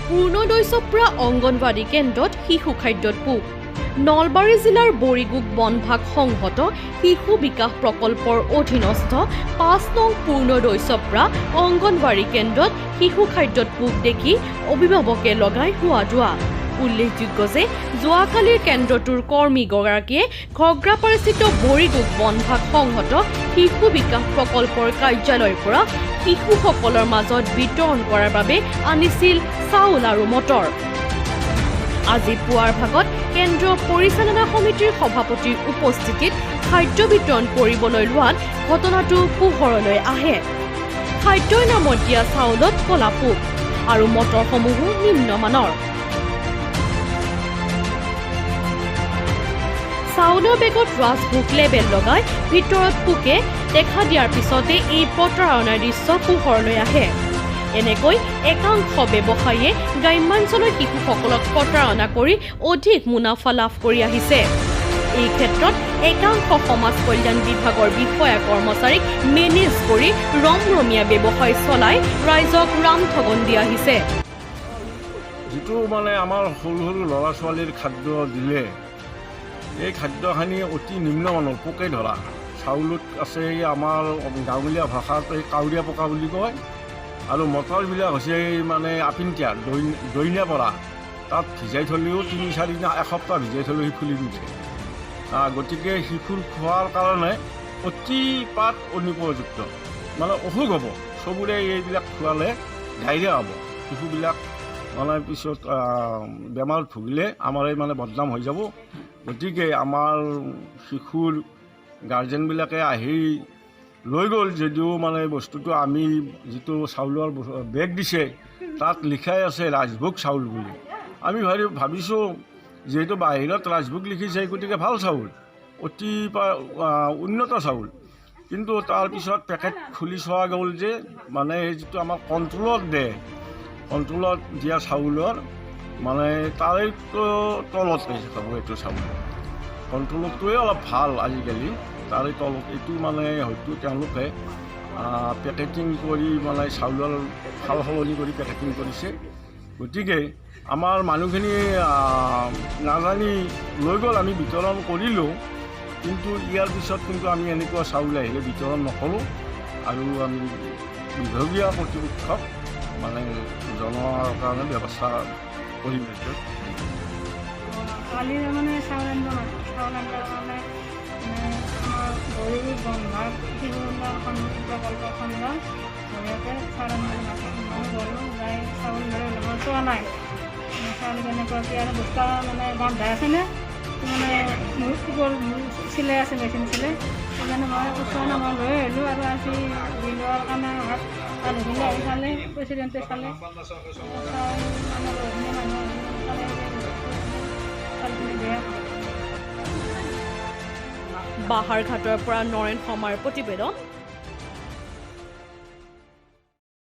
পূৰ্ণোদয় চপ্ৰা অংগনবাড়ী কেন্দ্ৰত শিশু খাদ্যত পোক। নলবাৰী জিলাৰ বৰিগুগ বনভাগ সংহত শিশু বিকাশ প্ৰকল্পৰ অধীনস্থ ৫ নং পূৰ্ণোদয় চপ্ৰা অংগনবাড়ী কেন্দ্ৰত শিশু খাদ্যত পোক দেখি অভিভাৱকে লগাই হোৱা-দোৱা। উল্লেখযোগ্য যে যোৱাকালিৰ কেন্দ্ৰটোৰ কৰ্মীগৰাকীয়ে ঘগ্ৰাপাৰাস্থিত বৰিগুগ বনভাগ সংহত শিশু বিকাশ প্ৰকল্পৰ কাৰ্যালয়ৰ পৰা শিশুসকলৰ মাজত বিতৰণ কৰাৰ বাবে আনিছিল চাউল আৰু মটৰ। আজি পুৱাৰ ভাগত কেন্দ্ৰীয় পৰিচালনা সমিতিৰ সভাপতিৰ উপস্থিতিত খাদ্য বিতৰণ কৰিবলৈ লোৱাত ঘটনাটো পোহৰলৈ আহে। খাদ্যৰ নামত দিয়া চাউলত কলা পোক আৰু মটৰসমূহো নিম্নমানৰ। চাউলৰ বেগত ৰাজভোগ লেবেল লগাই ভিতৰত পোকে দেখা দিয়াৰ পিছতে এই প্ৰতাৰণাৰ দৃশ্য পোহৰলৈ আহে। এনেকৈ একাংশ ব্যৱসায়ীয়ে গ্ৰাম্যাঞ্চলৰ শিশুসকলক প্ৰতাৰণা কৰি অধিক মুনাফা লাভ কৰি আহিছে। এই ক্ষেত্ৰত একাংশ সমাজ কল্যাণ বিভাগৰ বিষয়া কৰ্মচাৰীক মেনেজ কৰি ৰমৰমীয়া ব্যৱসায় চলাই ৰাইজক ৰামঠগন দি আহিছে। যিটো আমাৰ সৰু সৰু ল'ৰা ছোৱালীৰ খাদ্য দিলে এই খাদ্যখিনি অতি নিম্নমানৰ পোকে ধৰা। চাউলত আছে আমাৰ গাঁৱলীয়া ভাষাত এই কাউৰীয়া পকা বুলি কয়, আৰু মটৰবিলাক হৈছে আপিনটিয়া দৈনীয়া পৰা। তাত ভিজাই থ'লেও ৩-৪ দিন এসপ্তাহ ভিজাই থ'লেও সি ফুলি নুঠে। গতিকে শিশুৰ খোৱাৰ কাৰণে অতিপাত অনুপযুক্ত, অসুখ হ'ব। চবৰে এইবিলাক খোৱালে ডায়েৰিয়া হ'ব। শিশুবিলাক পিছত বেমাৰত ভুগিলে আমাৰ বদনাম হৈ যাব। গতিকে আমাৰ শিশুৰ গাৰ্জেনবিলাকে আহি লৈ গ'ল যদিও বস্তুটো আমি যিটো চাউলৰ বেগ দিছে তাত লিখাই আছে ৰাজভোগ চাউল বুলি। আমি ভাবিছোঁ যিহেতু বাহিৰত ৰাজভোগ লিখিছে গতিকে ভাল চাউল, অতি উন্নত চাউল। কিন্তু তাৰপিছত পেকেট খুলি চোৱা গ'ল যে যিটো আমাৰ কণ্ট্ৰলত দিয়া চাউলৰ তাৰে তলতে খাব এইটো চাউল। কণ্ট্ৰলটোৱে অলপ ভাল আজিকালি, তাৰে তলত এইটো হয়তো তেওঁলোকে পেকেটিং কৰি চাউলৰ সাল সলনি কৰি পেকেটিং কৰিছে। গতিকে আমাৰ মানুহখিনি নাজানি লৈ গ'ল, আমি বিতৰণ কৰিলোঁ। কিন্তু ইয়াৰ পিছত আমি এনেকুৱা চাউল আহিলে বিতৰণ নকৰোঁ, আৰু আমি বিভাগীয় কৰ্তৃপক্ষক জনোৱাৰ কাৰণে ব্যৱস্থা কৰিম। কালি চাউল আনিবৰ কাৰণে আমাৰ বৰিগুগ বনভাগ শিশু প্ৰকল্প খণ্ডৰ জৰিয়তে চাউল আনিবলৈ গ'লোঁ। যাই চাউল মই চোৱা নাই চাউল কেনেকুৱাকৈ আৰু বস্তা বন্ধাই আছেনে মোৰ চিলাই আছে, মেচিন চিলাই। সেইকাৰণে মই চোৱা নাই, মই লৈ আহিলোঁ। আৰু আজি লোৱাৰ কাৰণে মানুহখিনি আহি চালে, প্ৰেচিডেণ্টে চালে, বাহাৰঘাটৰ পৰা নৰেন শৰ্মাৰ প্ৰতিবেদন।